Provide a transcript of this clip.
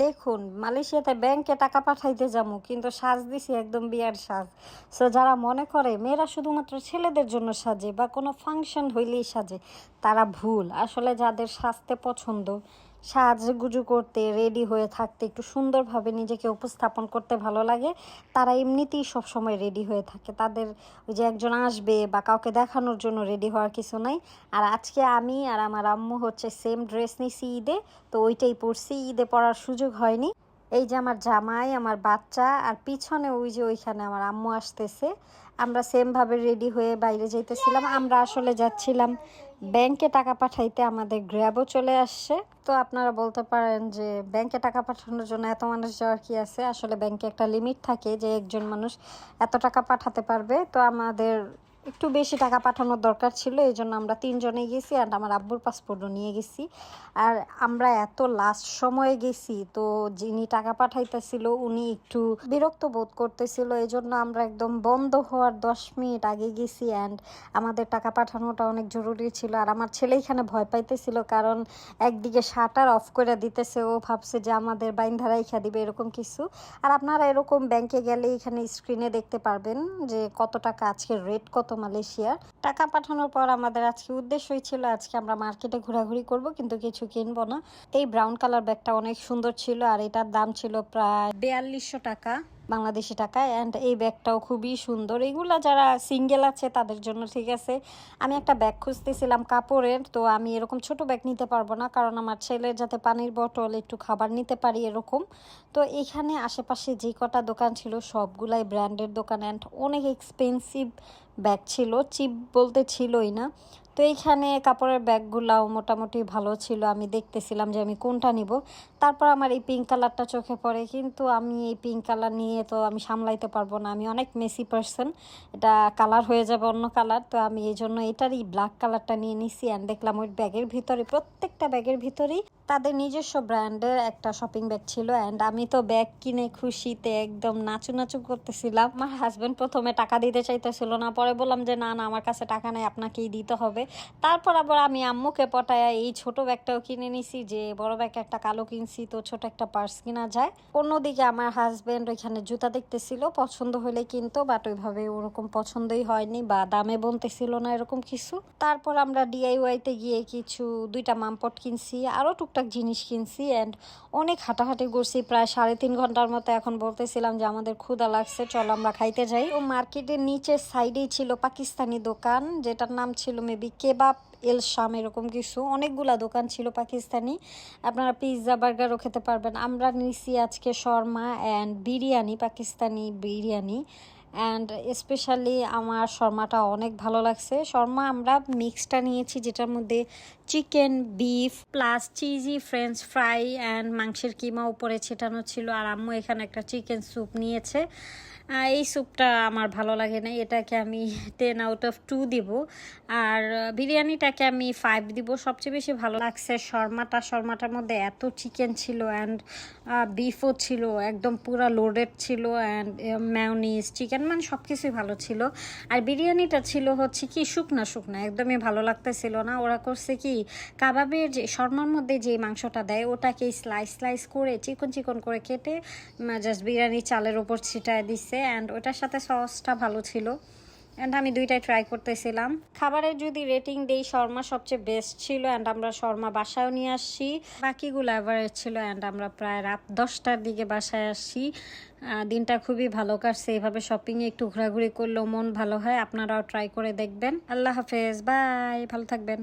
দেখুন মালয়েশিয়াতে ব্যাংকে টাকা পাঠাইতে যাবো কিন্তু সাজ দিছি একদম বিয়ার সাজ। সো যারা মনে করে মেয়েরা শুধুমাত্র ছেলেদের জন্য সাজে বা কোনো ফাংশন হইলেই সাজে, তারা ভুল। আসলে যাদের সাজতে পছন্দ, সাজগুজু করতে, রেডি হয়ে থাকতে, একটু সুন্দরভাবে নিজেকে উপস্থাপন করতে ভালো লাগে, তারা এমনিতেই সবসময় রেডি হয়ে থাকে। তাদের ওই যে একজন আসবে বা কাউকে দেখানোর জন্য রেডি হওয়ার কিছু নাই। আর আজকে আমি আর আমার আম্মু হচ্ছে সেম ড্রেস নিছি ঈদে, তো ওইটাই পরছি। ঈদে পরার সুযোগ হয়নি। এই যে আমার জামাই, আমার বাচ্চা, আর পিছনে ওই যে ওইখানে আমার আম্মু আসতেছে। আমরা সেমভাবে রেডি হয়ে বাইরে যাইতেছিলাম। আমরা আসলে যাচ্ছিলাম ব্যাংকে টাকা পাঠাইতে, আমাদের গ্র্যাবও চলে আসছে। তো আপনারা বলতে পারেন যে ব্যাংকে টাকা পাঠানোর জন্য এত মানুষ যাওয়ার কি আছে? আসলে ব্যাংকে একটা লিমিট থাকে যে একজন মানুষ এত টাকা পাঠাতে পারবে। তো আমাদের একটু বেশি টাকা পাঠানোর দরকার ছিল, এই জন্য আমরা তিনজনেই গেছি। অ্যান্ড আমার আব্বুর পাসপোর্টও নিয়ে গেছি। আর আমরা এত লাস্ট সময়ে গেছি, তো যিনি টাকা পাঠাইতেছিল উনি একটু বিরক্ত বোধ করতেছিল, এই জন্য আমরা একদম বন্ধ হওয়ার 10 মিনিট আগে গেছি। অ্যান্ড আমাদের টাকা পাঠানোটা অনেক জরুরি ছিল। আর আমার ছেলে এখানে ভয় পাইতেছিল, কারণ একদিকে শাটার অফ করে দিতেছে, ও ভাবছে যে আমাদের বাইন্ধা রাইখা দিবে এরকম কিছু। আর আপনারা এরকম ব্যাংকে গেলে এখানে স্ক্রিনে দেখতে পারবেন যে কত টাকা, আজকে রেট কত মালয়েশিয়ার। টাকা পাঠানোর পর আমাদের আজকে উদ্দেশ্যই ছিল আজকে আমরা মার্কেটে ঘোরাঘুরি করব, কিন্তু কিছু কিনবো না। এই ব্রাউন কালার ব্যাগটা অনেক সুন্দর ছিল, আর এটার দাম ছিল প্রায় 4200 টাকা বাংলাদেশি টাকায়। অ্যান্ড এই ব্যাগটাও খুবই সুন্দর। এগুলা যারা সিঙ্গেল আছে তাদের জন্য ঠিক আছে। আমি একটা ব্যাগ খুঁজতেছিলাম কাপড়ের, তো আমি এরকম ছোট ব্যাগ নিতে পারবো না, কারণ আমার ছেলের যাতে পানির বোতল, একটু খাবার নিতে পারি এরকম। তো এখানে আশেপাশে যে কটা দোকান ছিল সবগুলাই ব্র্যান্ডের দোকান, অ্যান্ড অনেক এক্সপেন্সিভ ব্যাগ ছিল, চিপ বলতে ছিলই না। তো এইখানে কাপড়ের ব্যাগগুলাও মোটামুটি ভালো ছিল। আমি দেখতেছিলাম যে আমি কোনটা নিব। তারপর আমার এই পিঙ্ক কালারটা চোখে পড়ে, কিন্তু আমি এই পিঙ্ক কালার নিয়ে তো আমি সামলাইতে পারবো না, আমি অনেক মেসি পারসন, এটা কালার হয়ে যাবে অন্য কালার। তো আমি এই জন্য এটারই ব্ল্যাক কালারটা নিয়ে নিছি। অ্যান্ড দেখলাম ওই ব্যাগের ভিতরে, প্রত্যেকটা ব্যাগের ভিতরেই তাদের নিজস্ব ব্র্যান্ডের একটা শপিং ব্যাগ ছিল। অ্যান্ড আমি তো ব্যাগ কিনে খুশিতে একদম নাচু নাচু করতেছিলাম। আমার হাজব্যান্ড প্রথমে টাকা দিতে চাইতেছিল না, পরে বললাম যে না না, আমার কাছে টাকা নেই, আপনাকেই দিতে হবে। তারপর আবার আমি আম্মুকে পটায়া এই ছোট ব্যাগটাও কিনে নিছি, যে বড় ব্যাগ একটা কালো কিনছি, তো ছোট একটা পার্স কিনা যায়। অন্যদিকে আমার হাজব্যান্ড ওইখানে জুতা দেখতেছিল, পছন্দ হলে কিনতো, বাট ওইভাবে ওরকম পছন্দই হয়নি বা দামে বলতেছিল না এরকম কিছু। তারপর আমরা ডিআইওয়াইতে গিয়ে কিছু 2টা মামপট কিনছি, আরও টুকটাক জিনিস কিনছি। অ্যান্ড অনেক হাঁটাহাঁটি করছি, প্রায় 3.5 ঘন্টার মতো। এখন বলতেছিলাম যে আমাদের ক্ষুধা লাগছে, চলো আমরা খাইতে যাই। তো মার্কেটের নিচের সাইডেই ছিল পাকিস্তানি দোকান, যেটার নাম ছিল মেবি কেবাব এল শাম এরকম কিছু। অনেকগুলা দোকান ছিল পাকিস্তানি, আপনারা পিৎজা বার্গারও খেতে পারবেন। আমরা নিছি আজকে Sharma and biryani, Pakistani biryani. And specially আমার শর্মাটা অনেক ভালো লাগছে। শর্মা আমরা মিক্সটা নিয়েছি, যেটার মধ্যে chicken, beef plus cheesy French fry and মাংসের কিমা উপরে ছেটানো ছিল। আর আম্মু এখানে একটা চিকেন স্যুপ নিয়েছে। এই স্যুপটা আমার ভালো লাগে না, এটাকে আমি 10/2 দিব। আর বিরিয়ানিটাকে আমি 5 দিব। সবচেয়ে বেশি ভালো লাগছে শর্মাটার মধ্যে এত চিকেন ছিল অ্যান্ড বিফও ছিল, একদম পুরা লোডেড ছিল। অ্যান্ড ম্যায়োনিজ, চিকেন, মানে সব কিছুই ভালো ছিল। আর বিরিয়ানিটা ছিল হচ্ছে কি শুকনা শুকনা, একদমই ভালো লাগতেছিল না। ওরা করছে কি, কাবাবের যে শর্মার মধ্যে যে মাংসটা দেয় ওটাকে স্লাইস স্লাইস করে চিকন চিকন করে কেটে জাস্ট বিরিয়ানি চালের ওপর ছিটায় দিচ্ছে। অ্যান্ড ওটার সাথে সসটা ভালো ছিল। অ্যান্ড আমি দুইটাই ট্রাই করতেছিলাম। খাবারের যদি রেটিং দেই, শর্মা সবচেয়ে বেস্ট ছিল। অ্যান্ড আমরা শর্মা বাসায়ও নিয়ে আসছি, বাকিগুলো অ্যাভারেজ ছিল। অ্যান্ড আমরা প্রায় রাত 10টার দিকে বাসায় আসছি। দিনটা খুবই ভালো কাটছে। এইভাবে শপিংয়ে একটু ঘোরাঘুরি করলেও মন ভালো হয়। আপনারাও ট্রাই করে দেখবেন। আল্লাহ হাফেজ, বাই, ভালো থাকবেন।